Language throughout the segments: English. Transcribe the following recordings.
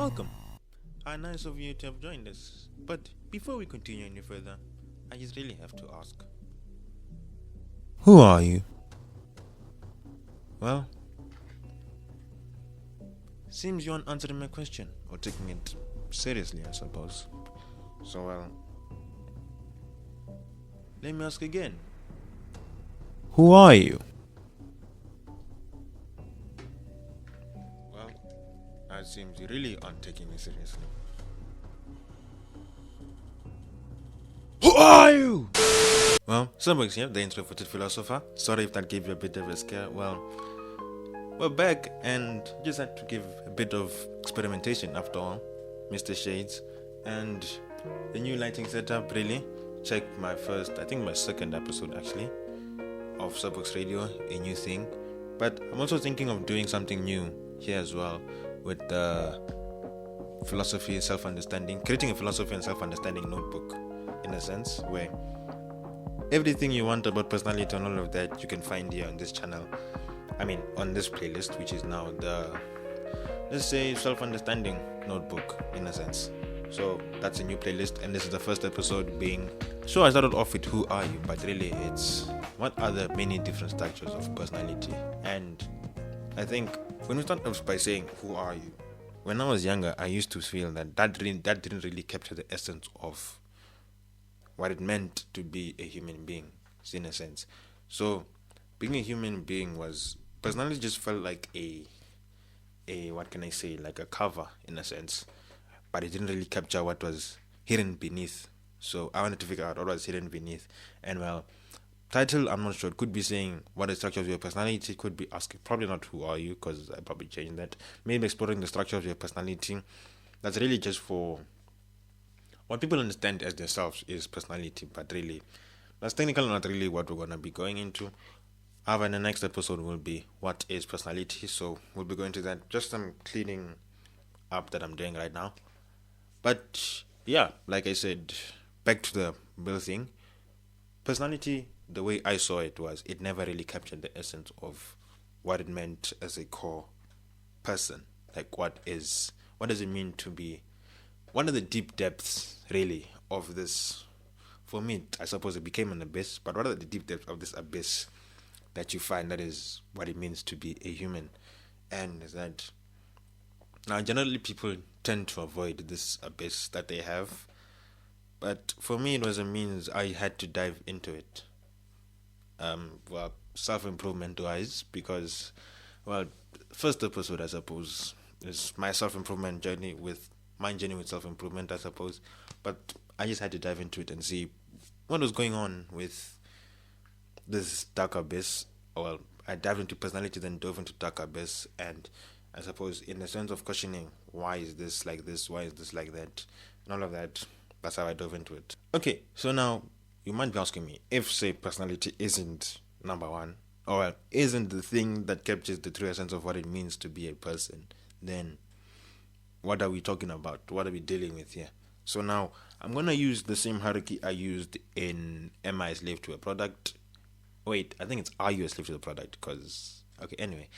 Welcome. Nice of you to have joined us. But before we continue any further, I just really have to ask, who are you? Well, seems you aren't answering my question or taking it seriously, I suppose. So, let me ask again. Who are you? Well, it seems you really aren't taking me seriously. Who are you? Well, Starbucks here, the introverted philosopher. Sorry if that gave you a bit of a scare. Well, we're back and just had to give a bit of experimentation after all, Mr. Shades. And the new lighting setup, really. Check my second episode actually of Starbucks Radio, a new thing. But I'm also thinking of doing something new here as well with the philosophy and self-understanding, creating a philosophy and self-understanding notebook in a sense where everything you want about personality and all of that you can find here on this channel. On this playlist, which is now the, let's say, self-understanding notebook in a sense. So that's a new playlist, and this is the first episode being. So I started off with who are you, but really it's what are the many different structures of personality. And I think when we start off by saying who are you, when I was younger, I used to feel that didn't really capture the essence of what it meant to be a human being, in a sense. So being a human being was personality just felt like a what can I say, like a cover in a sense, but it didn't really capture what was hidden beneath. So I wanted to figure out what was hidden beneath. And well, title, I'm not sure. It could be saying what is the structure of your personality. It could be asking, probably not who are you, because I probably changed that. Maybe exploring the structure of your personality. That's really just for what people understand as themselves is personality, but really that's technically not really what we're gonna be going into. However, in the next episode will be what is personality, so we'll be going to that. Just some cleaning up that I'm doing right now. But yeah, like I said, back to the real thing. Personality, the way I saw it was, it never really captured the essence of what it meant as a core person. Like what does it mean to be, what are the deep depths really of this? For me, I suppose it became an abyss, but what are the deep depths of this abyss that you find that is what it means to be a human? And that now generally people tend to avoid this abyss that they have, but for me it was a means I had to dive into it. Self-improvement wise, because first episode I suppose is my self-improvement journey with my journey with self-improvement, I suppose, but I just had to dive into it and see what was going on with this dark abyss. Well, I dived into personality, then dove into dark abyss, and I suppose in the sense of questioning, why is this like this, why is this like that, and all of that, that's how I dove into it. Okay, so now you might be asking me, if say personality isn't number one, or isn't the thing that captures the true essence of what it means to be a person, then what are we talking about? What are we dealing with here? So now I'm gonna use the same hierarchy I used in Am I a Slave to a Product? Wait, I think it's Are You a Slave to the Product? Because anyway,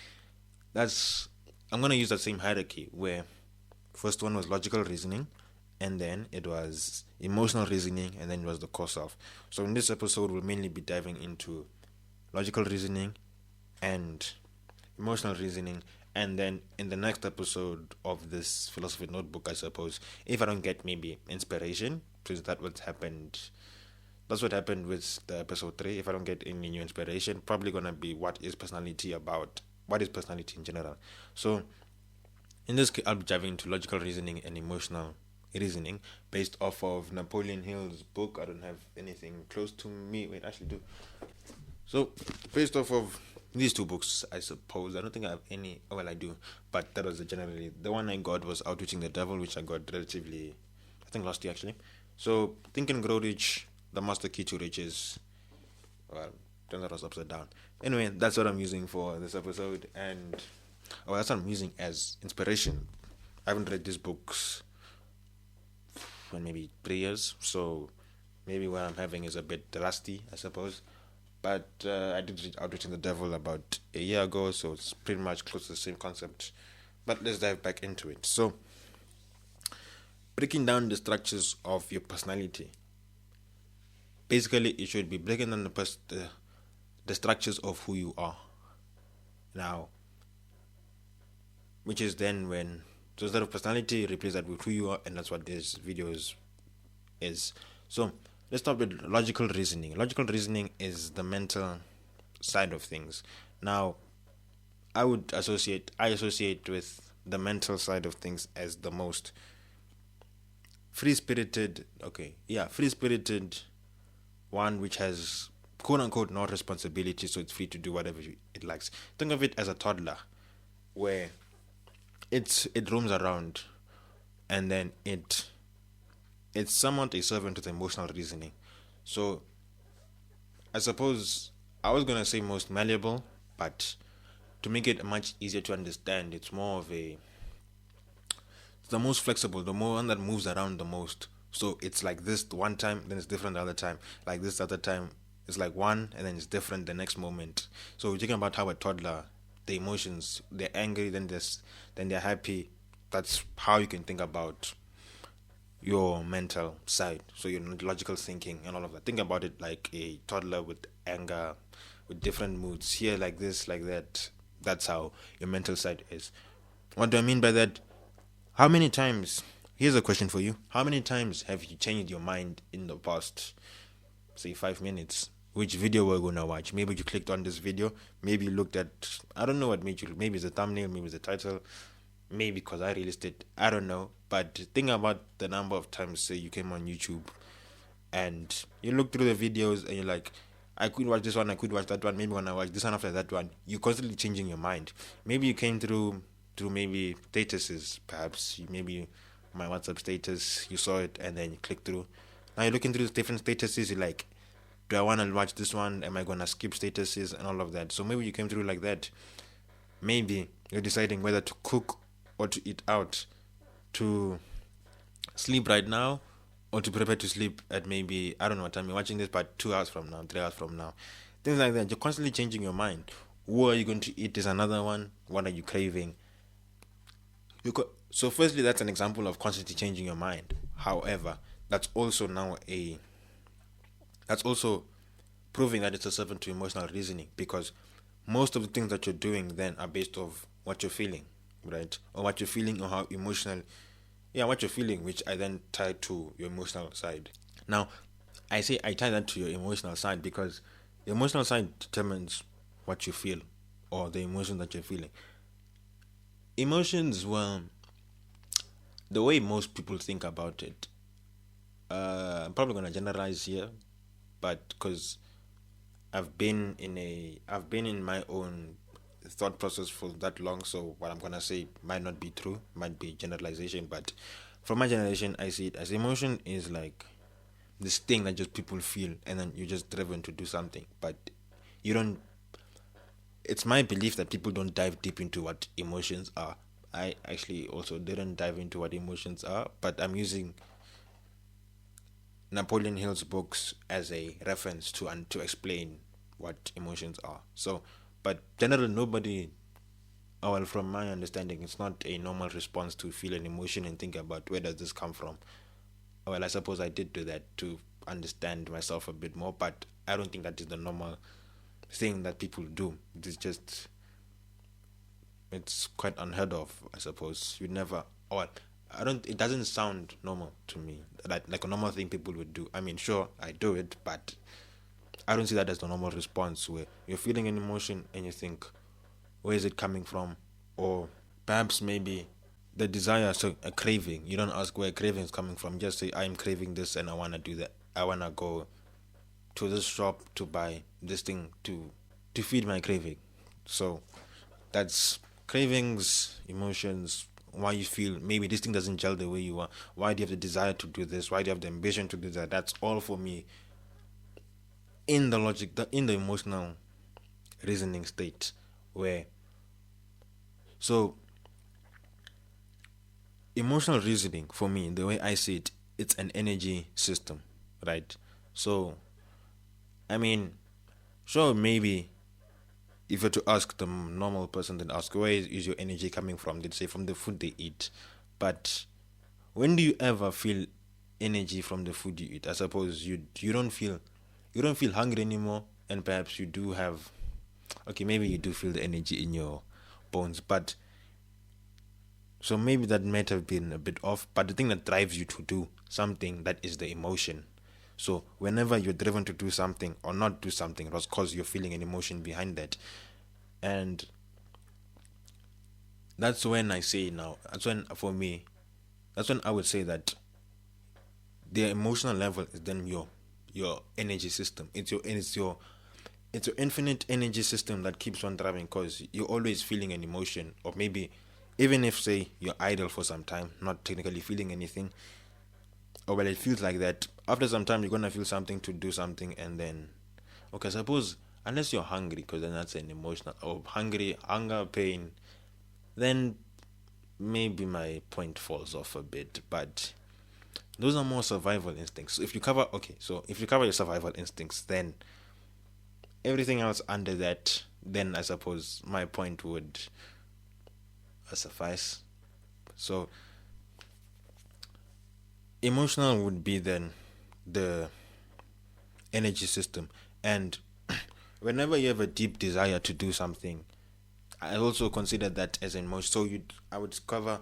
I'm gonna use that same hierarchy where first one was logical reasoning, and then it was emotional reasoning, and then it was the core self. So in this episode, we'll mainly be diving into logical reasoning and emotional reasoning. And then in the next episode of this philosophy notebook, I suppose, if I don't get maybe inspiration, because that's what happened with the episode 3. If I don't get any new inspiration, probably gonna be what is personality about? What is personality in general? So in this case, I'll be diving into logical reasoning and emotional reasoning based off of Napoleon Hill's book. I don't have anything close to me. Wait, I actually do. So based off of these two books, I suppose. I don't think I have any. Well, I do, but that was generally the one I got was Outwitting the Devil, which I got relatively, I think last year actually. So Think and Grow Rich, The Master Key to Riches. Well, turns out I was upside down. Anyway, that's what I'm using for this episode, and that's what I'm using as inspiration. I haven't read these books for maybe 3 years, so maybe what I'm having is a bit rusty, I suppose. But I did read Outwitting the Devil about a year ago, so it's pretty much close to the same concept. But let's dive back into it. So, breaking down the structures of your personality. Basically, it should be breaking down the structures of who you are now, which is then when, so instead of personality, replace that with who you are, and that's what this video is. So let's start with logical reasoning. Logical reasoning is the mental side of things. Now, I associate with the mental side of things as the most free-spirited, free-spirited one, which has quote unquote no responsibility, so it's free to do whatever it likes. Think of it as a toddler, where it roams around, and then it's somewhat a servant with emotional reasoning. So I suppose I was gonna say most malleable, but to make it much easier to understand, it's more of the most flexible, the more one that moves around the most. So it's like this one time, then it's different the other time. Like this other time, it's like one, and then it's different the next moment. So we're talking about how a toddler, the emotions, they're angry, then they're happy. That's how you can think about your mental side. So your logical thinking and all of that. Think about it like a toddler with anger, with different moods. Here, like this, like that. That's how your mental side is. What do I mean by that? How many times, here's a question for you. How many times have you changed your mind in the past, say, 5 minutes? Which video we're going to watch? Maybe you clicked on this video. Maybe you looked at, I don't know what made you, maybe it's the thumbnail, maybe it's the title, maybe because I released it. I don't know. But think about the number of times, say, you came on YouTube and you look through the videos and you're like, I could watch this one, I could watch that one, maybe when I watch this one after that one, you're constantly changing your mind. Maybe you came through maybe statuses, perhaps maybe my WhatsApp status, you saw it and then you click through. Now you're looking through the different statuses, you're like, do I want to watch this one? Am I going to skip statuses and all of that? So maybe you came through like that. Maybe you're deciding whether to cook or to eat out, to sleep right now or to prepare to sleep at maybe, I don't know what time you're watching this, but 2 hours from now, 3 hours from now. Things like that. You're constantly changing your mind. What are you going to eat is another one. What are you craving? So firstly, that's an example of constantly changing your mind. However, that's also proving that it's a servant to emotional reasoning, because most of the things that you're doing then are based off what you're feeling, right? Or what you're feeling, or how emotional, what you're feeling, which I then tie to your emotional side. Now, I say I tie that to your emotional side because the emotional side determines what you feel or the emotion that you're feeling. Emotions, well, the way most people think about it, I'm probably gonna generalize here, but because I've been in my own thought process for that long, so what I'm gonna say might not be true, might be generalization, but from my generation, I see it as emotion is like this thing that just people feel, and then you're just driven to do something, but you don't. It's my belief that people don't dive deep into what emotions are. I actually also didn't dive into what emotions are, but I'm using Napoleon Hill's books as a reference to explain what emotions are. So, but generally nobody, well, from my understanding, it's not a normal response to feel an emotion and think about where does this come from. Well, I suppose I did do that to understand myself a bit more, but I don't think that is the normal thing that people do. It's quite unheard of, I suppose. You never, or I don't. It doesn't sound normal to me. Like a normal thing people would do. I mean, sure, I do it, but I don't see that as the normal response where you're feeling an emotion and you think, where is it coming from? Or perhaps maybe the desire, so a craving. You don't ask where craving is coming from. Just say, I'm craving this and I want to do that. I want to go to this shop to buy this thing to feed my craving. So that's cravings, emotions, why you feel maybe this thing doesn't gel the way you want. Why do you have the desire to do this? Why do you have the ambition to do that? That's all for me in the logic, in the emotional reasoning state, where so emotional reasoning for me, the way I see it, it's an energy system, right? So I mean, sure, maybe if you're to ask the normal person, then ask where is your energy coming from? They'd say from the food they eat. But when do you ever feel energy from the food you eat? I suppose you don't feel hungry anymore, and perhaps you do have, okay, maybe you do feel the energy in your bones, but so maybe that might have been a bit off. But the thing that drives you to do something, that is the emotion. So whenever you're driven to do something or not do something, it was because you're feeling an emotion behind that. And that's when I say now, that's when for me, that's when I would say that the emotional level is then your energy system. It's your infinite energy system that keeps on driving, because you're always feeling an emotion. Or maybe even if, say, you're idle for some time, not technically feeling anything, or well, it feels like that, after some time you're gonna feel something to do something. And then, okay, suppose, unless you're hungry, because then that's an emotional, or hunger, pain, then maybe my point falls off a bit. But those are more survival instincts. So if you cover your survival instincts, then everything else under that, then I suppose my point would suffice. So emotional would be then the energy system. And whenever you have a deep desire to do something, I also consider that as an emotion. So I would cover,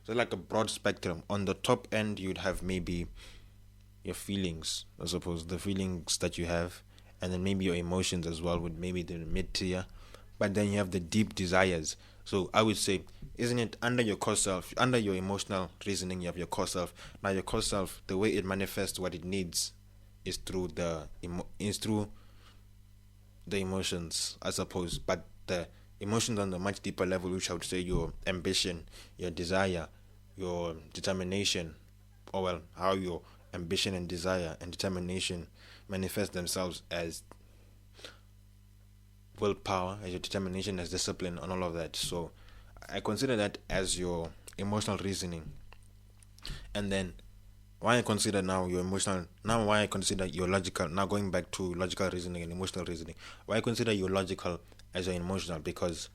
so like a broad spectrum. On the top end, you'd have maybe your feelings, I suppose, the feelings that you have, and then maybe your emotions as well, would maybe the mid tier. But then you have the deep desires. So I would say, isn't it under your core self, under your emotional reasoning, you have your core self. Now your core self, the way it manifests what it needs is through the emotions, I suppose. But the emotions on the much deeper level, which I would say your ambition, your desire, your determination, or well, how your ambition and desire and determination manifest themselves as willpower, as your determination, as discipline, and all of that. So I consider that as your emotional reasoning. And then why I consider now your emotional, now why I consider your logical, now going back to logical reasoning and emotional reasoning, why I consider your logical as your emotional, because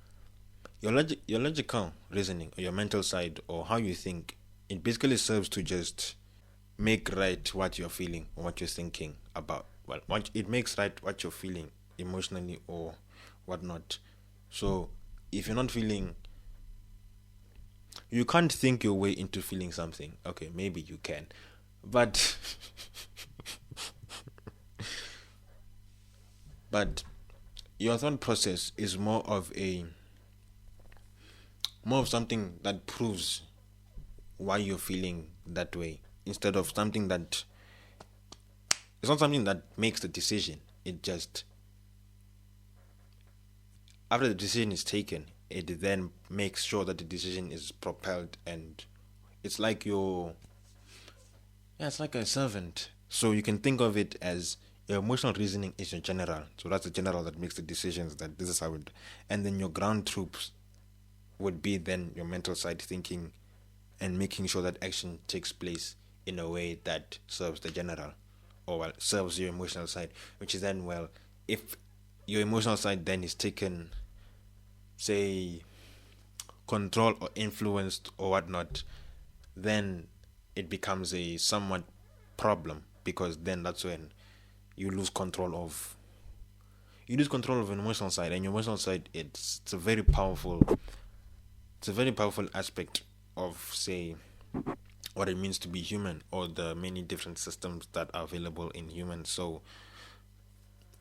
your logical reasoning, or your mental side, or how you think, it basically serves to just make right what you're feeling or what you're thinking about. Well, it makes right what you're feeling emotionally or whatnot. So if you're not feeling, you can't think your way into feeling something. Okay, maybe you can, but but your thought process is more of something that proves why you're feeling that way, instead of something that, it's not something that makes the decision. It just, after the decision is taken, it then makes sure that the decision is propelled. And it's like it's like a servant. So you can think of it as your emotional reasoning is your general. So that's the general that makes the decisions, that this is how it, and then your ground troops would be then your mental side, thinking and making sure that action takes place in a way that serves the general, or well, serves your emotional side, which is then, well, if your emotional side then is taken, say, control or influenced or whatnot, then it becomes a somewhat problem, because then that's when you lose control of an emotional side. And your emotional side, it's a very powerful aspect of, say, what it means to be human, or the many different systems that are available in humans. So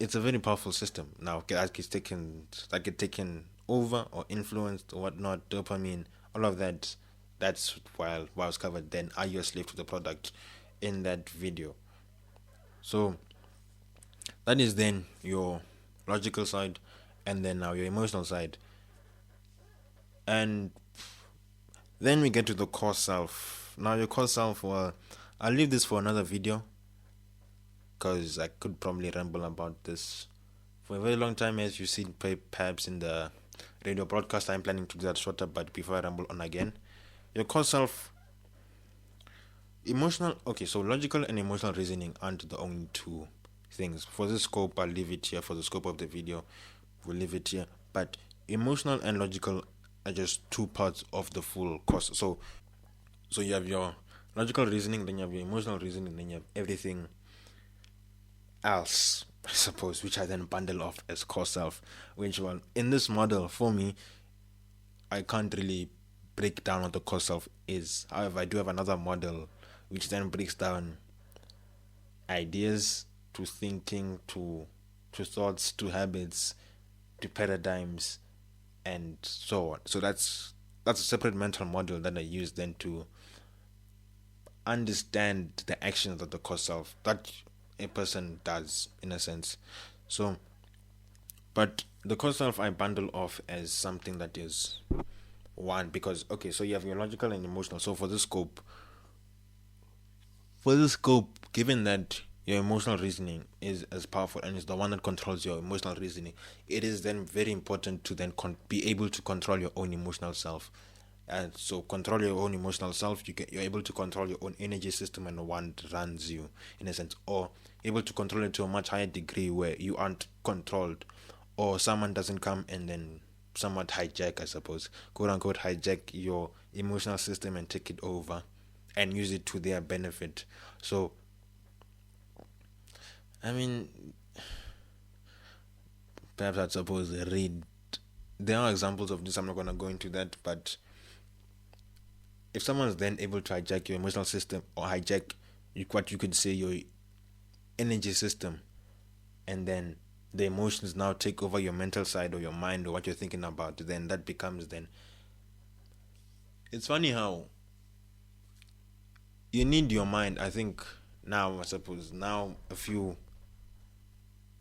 it's a very powerful system. Now that get taken over or influenced or whatnot, dopamine, all of that. That's while was covered. Then are you a slave to the product in that video? So that is then your logical side, and then now your emotional side. And then we get to the core self. Now your core self, well, I'll leave this for another video, because I could probably ramble about this for a very long time. As you've seen perhaps in the radio broadcast, I'm planning to do that shorter. But before I ramble on again, your core self, emotional, okay, so logical and emotional reasoning aren't the only two things. For this scope, I'll leave it here. For the scope of the video, we'll leave it here. But emotional and logical are just two parts of the full course. So you have your logical reasoning, then you have your emotional reasoning, then you have everything else, I suppose, which I then bundle off as core self. Which, well, in this model, for me, I can't really break down what the core self is. However, I do have another model which then breaks down ideas to thinking to thoughts to habits to paradigms and so on. So that's a separate mental model that I use then to understand the actions of the core self that a person does in a sense. So, but the core self I bundle off as something that is one because okay, so you have your logical and emotional. So for this scope, given that your emotional reasoning is as powerful and is the one that controls your emotional reasoning, it is then very important to then be able to control your own emotional self. And so, control your own emotional self. You're able to control your own energy system and what runs you, in a sense, or able to control it to a much higher degree where you aren't controlled, or someone doesn't come and then somewhat hijack, I suppose, quote unquote, hijack your emotional system and take it over and use it to their benefit. So, I mean, perhaps I'd suppose read. There are examples of this. I'm not gonna go into that, but if someone's then able to hijack your emotional system or hijack what you could say your energy system, and then the emotions now take over your mental side or your mind or what you're thinking about, then that becomes then. It's funny how you need your mind. I think now, I suppose, now a few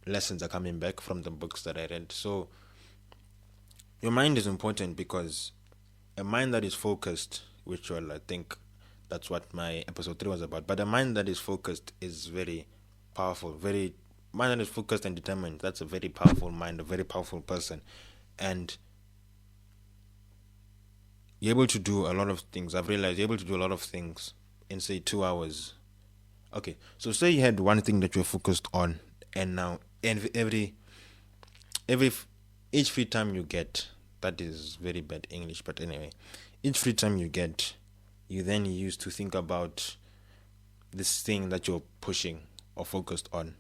lessons are coming back from the books that I read. So your mind is important because a mind that is focused, which well, I think that's what my episode 3 was about. But a mind that is focused is very powerful. Very mind that is focused and determined. That's a very powerful mind, a very powerful person, and you're able to do a lot of things. I've realized you're able to do a lot of things in say 2 hours. Okay, so say you had one thing that you're focused on, and now every each free time you get, that is very bad English, but anyway, each free time you get, you then use to think about this thing that you're pushing or focused on.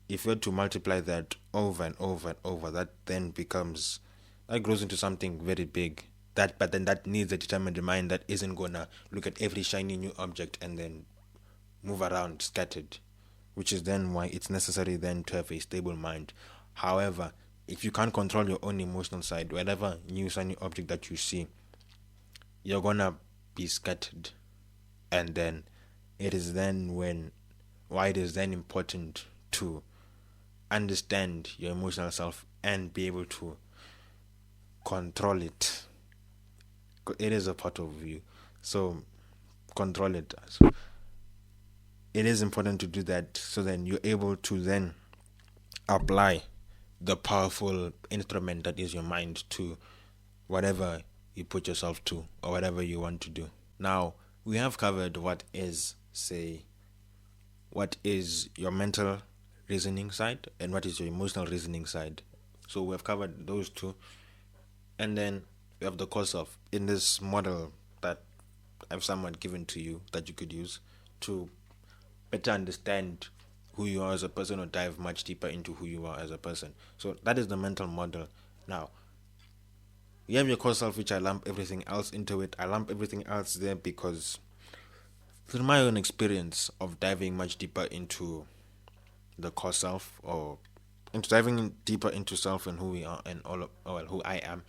If you were to multiply that over and over and over, that then becomes, that grows into something very big. But then that needs a determined mind that isn't gonna look at every shiny new object and then move around scattered, which is then why it's necessary then to have a stable mind. However, if you can't control your own emotional side, whatever new shiny object that you see, you're gonna be scattered. And then it is then why it is then important to understand your emotional self and be able to control it. It is a part of you, so control it. So it is important to do that, so then you're able to then apply the powerful instrument that is your mind to whatever you put yourself to or whatever you want to do. Now we have covered what is your mental reasoning side and what is your emotional reasoning side. So we have covered those two, and then we have the core self in this model that I've somewhat given to you that you could use to better understand who you are as a person or dive much deeper into who you are as a person. So that is the mental model. Now, you have your core self, which I lump everything else into it. I lump everything else there because through my own experience of diving much deeper into the core self, or into diving deeper into self and who we are and who I am,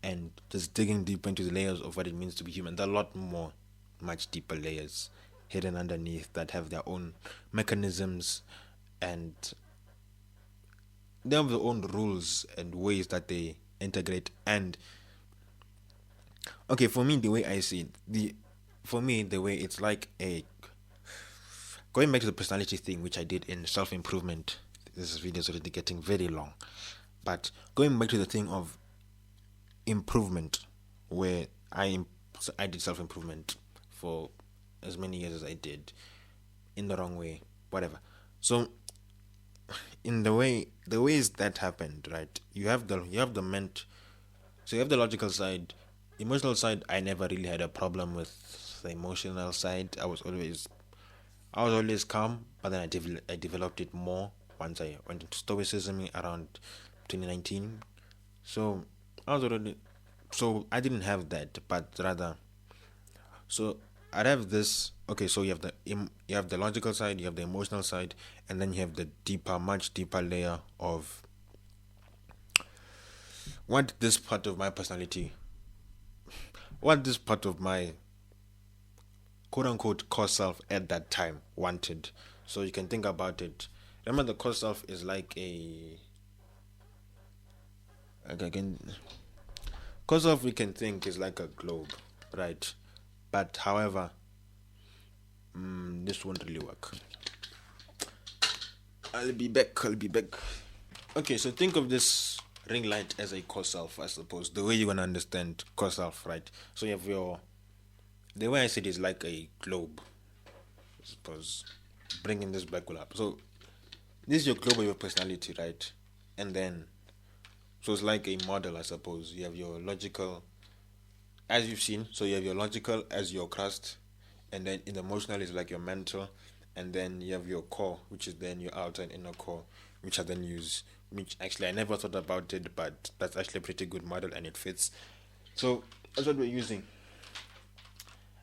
and just digging deeper into the layers of what it means to be human. There are a lot more, much deeper layers hidden underneath that have their own mechanisms, and they have their own rules and ways that they integrate. And okay, for me, the way I see it, the way it's like a going back to the personality thing, which I did in self-improvement. This video is already getting very long, but going back to the thing of improvement, where I did self-improvement for as many years as I did in the wrong way, whatever. So in the ways that happened, right? You have the logical side, emotional side, I never really had a problem with the emotional side. I was always calm, but then I developed it more once I went into stoicism around 2019. So I was already so I didn't have that, but rather so I'd have this. Okay, so you have the logical side, you have the emotional side, and then you have the deeper, much deeper layer of what this part of my personality, what this part of my quote unquote core self at that time wanted. So you can think about it. Remember, the core self is like again, core self we can think is like a globe, right? But however, this won't really work. I'll be back. I'll be back. Okay, so think of this ring light as a core self, I suppose. The way you're gonna understand core self, right? So you have the way I see it is like a globe. I suppose bringing this back will up. So this is your globe of your personality, right? And then so it's like a model, I suppose. You have your logical, as you've seen. So you have your logical as your crust, and then in the emotional is like your mental, and then you have your core, which is then your outer and inner core, which I then use. Which actually I never thought about it, but that's actually a pretty good model and it fits. So that's what we're using.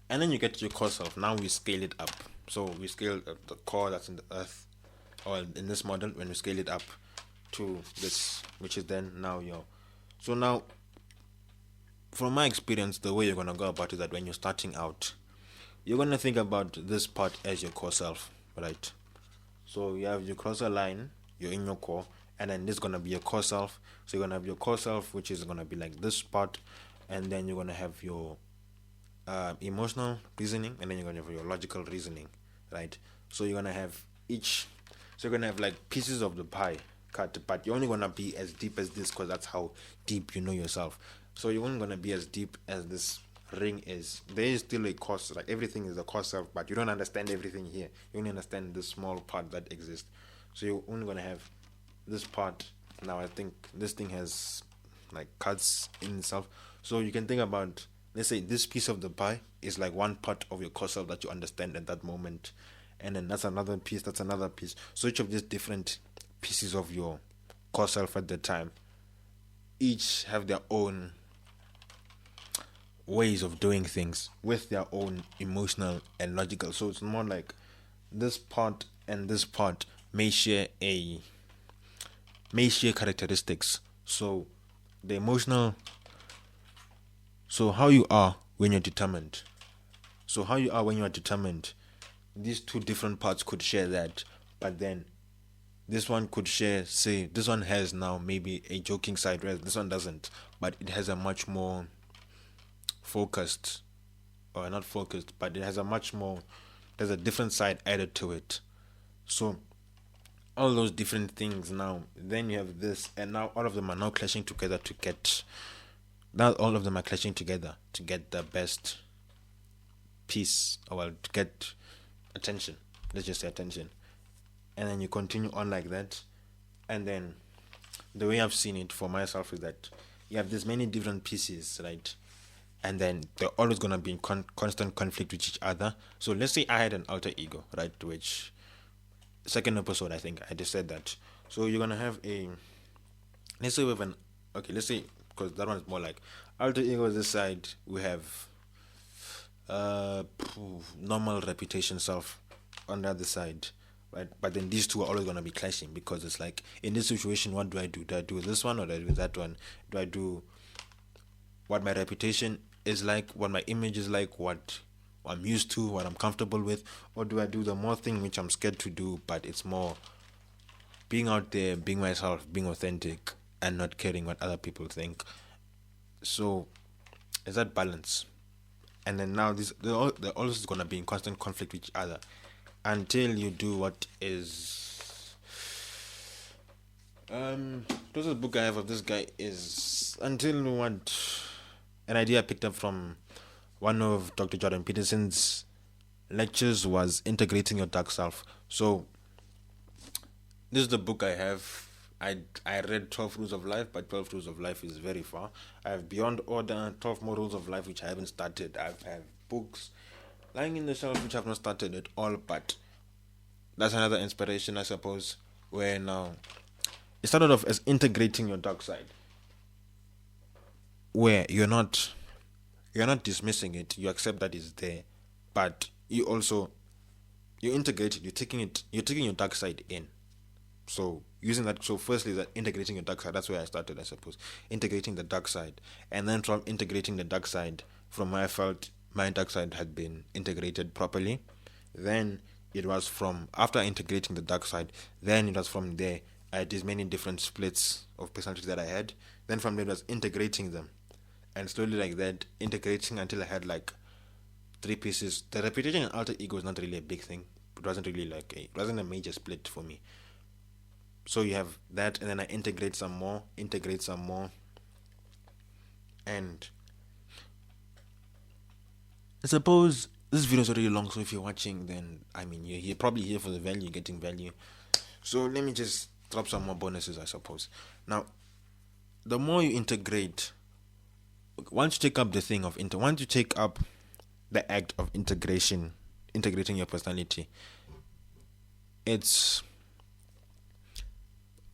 And then you get to your core self. Now we scale it up. So we scale the core that's in the earth, or in this model, when we scale it up to this, which is then now your. So now, from my experience, the way you're gonna go about it is that when you're starting out, you're gonna think about this part as your core self, right? So you have your causal line, your inner core, and then this is gonna be your core self. So you're gonna have your core self, which is gonna be like this part, and then you're gonna have your emotional reasoning, and then you're gonna have your logical reasoning, right? So you're gonna have each. So you're gonna have like pieces of the pie cut, but you're only gonna be as deep as this because that's how deep you know yourself. So you're only gonna be as deep as this ring is. There is still a course, like everything is a core self, but you don't understand everything here. You only understand the small part that exists. So you're only gonna have this part. Now I think this thing has like cuts in itself. So you can think about, let's say this piece of the pie is like one part of your core self that you understand at that moment, and then that's another piece, that's another piece. So each of these different pieces of your core self at the time each have their own ways of doing things with their own emotional and logical. So it's more like this part and this part may share characteristics. So the emotional, so how you are when you're determined. So how you are when you are determined, these two different parts could share that, but then this one could share, say, this one has now maybe a joking side, whereas this one doesn't, but it has a much more focused, or not focused, but it has a much more, there's a different side added to it. So all those different things now, then you have this, and now all of them are now clashing together to get, now all of them are clashing together to get the best piece, or well, to get attention. Let's just say attention. And then you continue on like that. And then the way I've seen it for myself is that you have this many different pieces, right? And then they're always going to be in constant conflict with each other. So let's say I had an alter ego, right? Which, second episode, I think I just said that. So you're going to have let's say we have okay, let's say, because that one is more like, alter ego is this side, we have normal reputation self on the other side, right? But then these two are always going to be clashing, because it's like, in this situation, what do I do? Do I do this one or do I do that one? Do I do what my reputation is like, what my image is like, what I'm used to, what I'm comfortable with, or do I do the more thing which I'm scared to do, but it's more being out there, being myself, being authentic, and not caring what other people think? So is that balance? And then now they're always going to be in constant conflict with each other until you do what is closest book I have of this guy is until what an idea I picked up from one of Dr. Jordan Peterson's lectures was integrating your dark self. So this is the book I have. I read 12 Rules of Life, but 12 Rules of Life is very far. I have Beyond Order, 12 More Rules of Life, which I haven't started. I have books lying in the shelf which I have not started at all, but that's another inspiration, I suppose, where now it started off as integrating your dark side, where you're not dismissing it, you accept that it's there, but you integrate it, you're taking your dark side in. So using that, so firstly that integrating your dark side, that's where I started, I suppose, integrating the dark side, and then from integrating the dark side, from where I felt my dark side had been integrated properly, then it was from after integrating the dark side, then it was from there I had these many different splits of personalities that I had. Then from there it was integrating them, and slowly like that integrating until I had like three pieces. The reputation and alter ego is not really a big thing. It wasn't a major split for me. So you have that, and then I integrate some more, and I suppose this video is already long. So if you're watching, then I mean you're probably here for the value, you're getting value. So let me just drop some more bonuses, I suppose. Now, the more you integrate, once you take up the thing of once you take up the act of integrating your personality, it's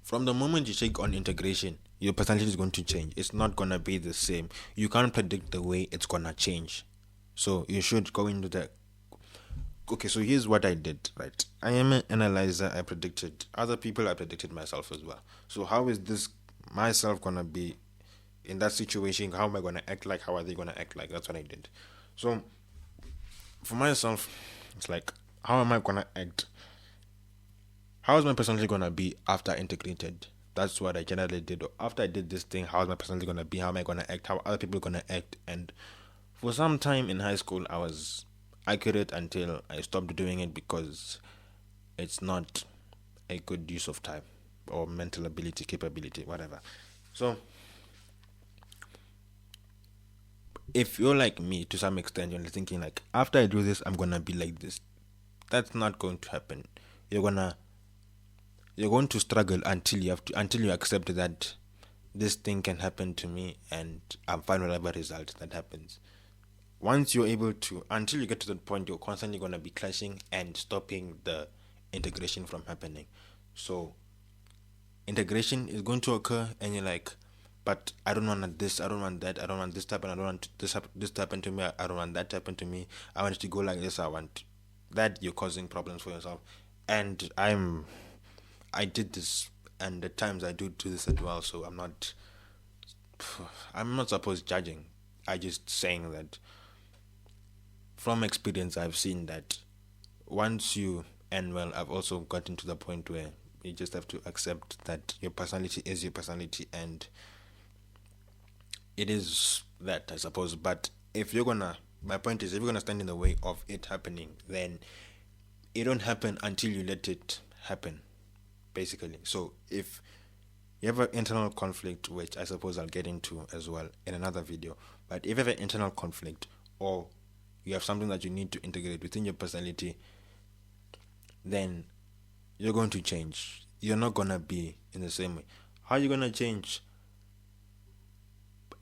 from the moment you take on integration, your personality is going to change. It's not gonna be the same. You can't predict the way it's gonna change. So you should go into the okay, so here's what I did, right? I am an analyzer. I predicted other people, I predicted myself as well. So how is this myself gonna be in that situation? How am I gonna act like? How are they gonna act like? That's what I did. So for myself, it's like, how am I gonna act? How is my personality gonna be after I integrated? That's what I generally did. After I did this thing, how is my personality gonna be? How am I gonna act? How are other people gonna act? And for some time in high school, I was accurate until I stopped doing it because it's not a good use of time or mental ability, capability, whatever. So if you're like me to some extent, you're thinking like, after I do this, I'm gonna be like this. That's not going to happen. You're going to struggle until you accept that this thing can happen to me, and I'm fine with whatever result that happens. Once you're able to, until you get to that point, you're constantly going to be clashing and stopping the integration from happening. So integration is going to occur, and you're like, but I don't want this, I don't want that, I don't want this to happen, I don't want this to happen to me, I don't want that to happen to me, I want it to go like this, I want that. You're causing problems for yourself. And I did this, and at times I do this as well. So I'm not supposed judging. I just saying that from experience I've seen that once you, and well, I've also gotten to the point where you just have to accept that your personality is your personality, and it is that, I suppose. But my point is, if you're gonna stand in the way of it happening, then it don't happen until you let it happen, basically. So if you have an internal conflict, which I suppose I'll get into as well in another video, but if you have an internal conflict, or you have something that you need to integrate within your personality, then you're going to change. You're not gonna be in the same way. How are you gonna change?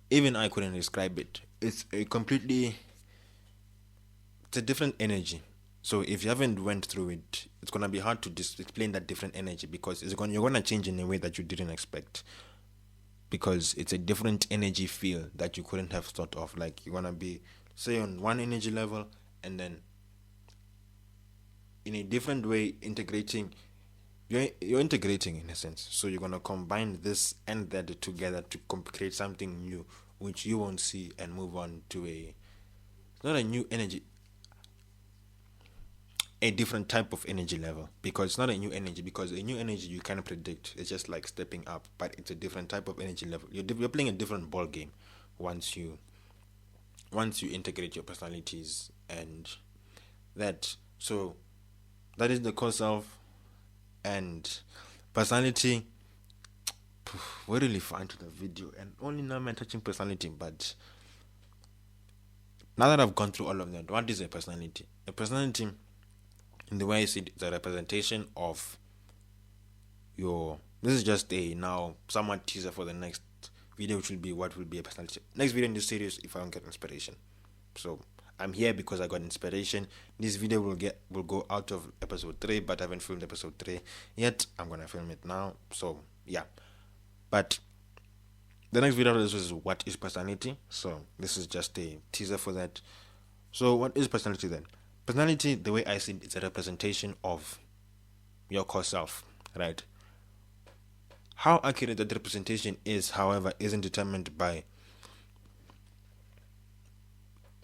Even I couldn't describe it. It's a different energy. So if you haven't went through it, it's gonna be hard to explain that different energy, because you're gonna change in a way that you didn't expect, because it's a different energy feel that you couldn't have thought of. Like, you're gonna be, say, on one energy level, and then in a different way integrating. You're integrating in a sense. So you're gonna combine this and that together to create something new, which you won't see, and move on to not a new energy, a different type of energy level, because it's not a new energy, because a new energy you kind of predict, it's just like stepping up, but it's a different type of energy level. You're playing a different ball game once you integrate your personalities, and that. So that is the core self and personality. We're really far into the video, and only now I'm touching personality. But now that I've gone through all of that, what is a personality? A personality, in the way I see it, is a representation of your this is just a now somewhat teaser for the next video, which will be what will be a personality. Next video in this series, if I don't get inspiration. So I'm here because I got inspiration. This video will go out of episode 3, but I haven't filmed episode 3 yet. I'm gonna film it now. So yeah. But the next video is what is personality. So this is just a teaser for that. So what is personality then? Personality, the way I see it, it's a representation of your core self, right? How accurate that representation is, however, isn't determined by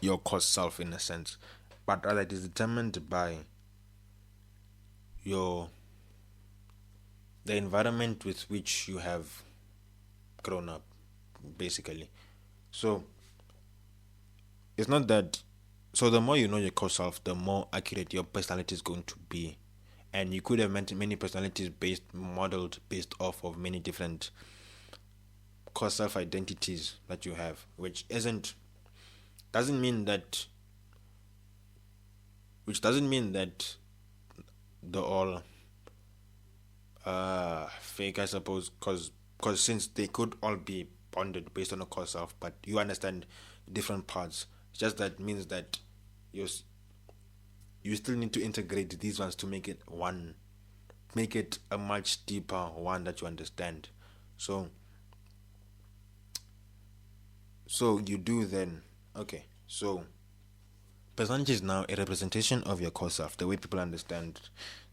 your core self in a sense, but rather it is determined by the environment with which you have grown up, basically. So it's not that. So the more you know your core self, the more accurate your personality is going to be, and you could have many personalities modeled based off of many different core self identities that you have, which doesn't mean that they're all fake, I suppose, because since they could all be bonded based on a core self, but you understand different parts. Just that means that you still need to integrate these ones to make it a much deeper one that you understand. So you do then. Okay, so personality is now a representation of your core self. The way people understand,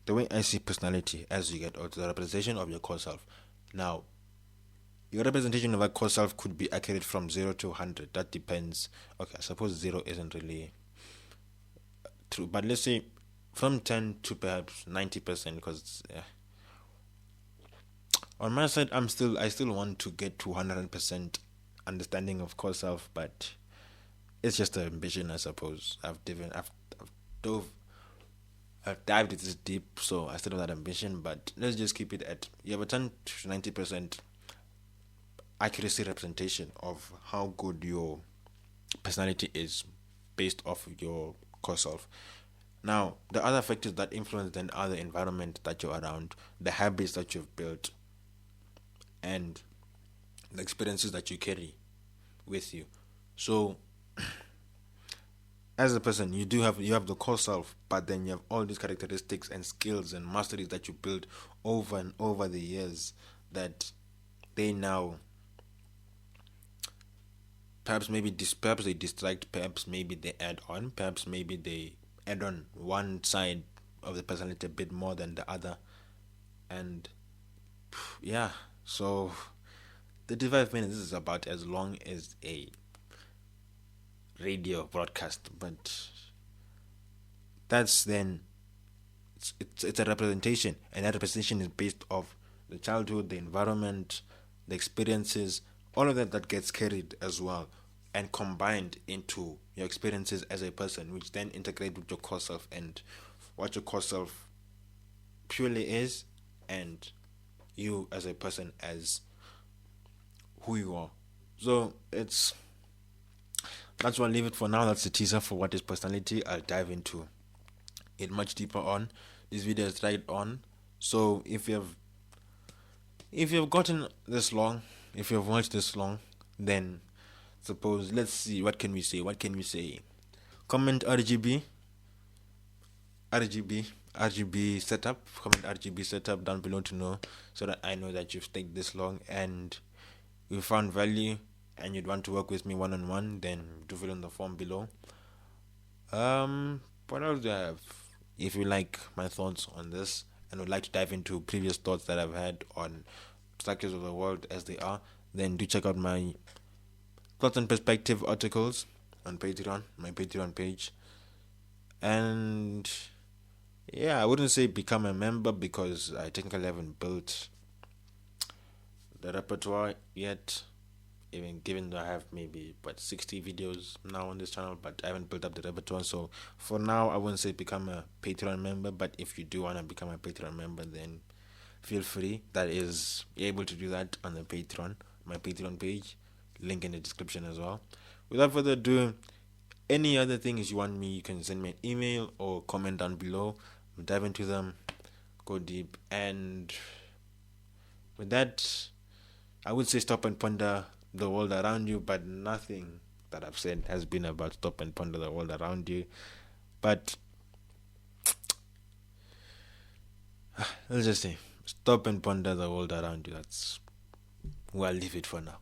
the way I see personality as you get older, the representation of your core self. Now, your representation of a core self could be accurate from 0 to 100. That depends. Okay, I suppose 0 isn't really true, but let's say from 10 to perhaps 90%, because on my side, I still want to get to 100% understanding of core self, but it's just an ambition, I suppose. I've dived this deep, so I still have that ambition, but let's just keep it at you have a 10 to 90% accuracy representation of how good your personality is based off of your core self. Now, the other factors that influence then are the environment that you're around, the habits that you've built, and the experiences that you carry with you. So as a person, you have the core self, but then you have all these characteristics and skills and masteries that you build over and over the years that they now perhaps they distract, perhaps maybe they add on, perhaps maybe they add on one side of the personality a bit more than the other. And yeah, so 35 minutes is about as long as a radio broadcast, but that's then it's a representation, and that representation is based off the childhood, the environment, the experiences, all of that gets carried as well and combined into your experiences as a person, which then integrate with your core self and what your core self purely is, and you as a person as who you are. So that's what I'll leave it for now. That's the teaser for what is personality. I'll dive into it much deeper on. This video is right on. So if you've gotten this long, if you've watched this long, then suppose let's see what can we say. Comment RGB setup. Comment RGB setup down below to know, so that I know that you've stayed this long and you found value and you'd want to work with me one-on-one. Then do fill in the form below. What else do I have? If you like my thoughts on this and would like to dive into previous thoughts that I've had on structures of the world as they are, then do check out my thoughts and perspective articles on Patreon, my Patreon page. And yeah, I wouldn't say become a member because I technically haven't built the repertoire yet, even given that I have maybe 60 videos now on this channel, but I haven't built up the repertoire. So for now, I wouldn't say become a Patreon member, but if you do want to become a Patreon member, then feel free. That is, you're able to do that on the Patreon, my Patreon page, link in the description as well. Without further ado, any other things you want me, you can send me an email or comment down below. I'll dive into them, go deep, and with that, I would say stop and ponder the world around you, but nothing that I've said has been about stop and ponder the world around you. But let's just say stop and ponder the world around you. That's where I'll leave it for now.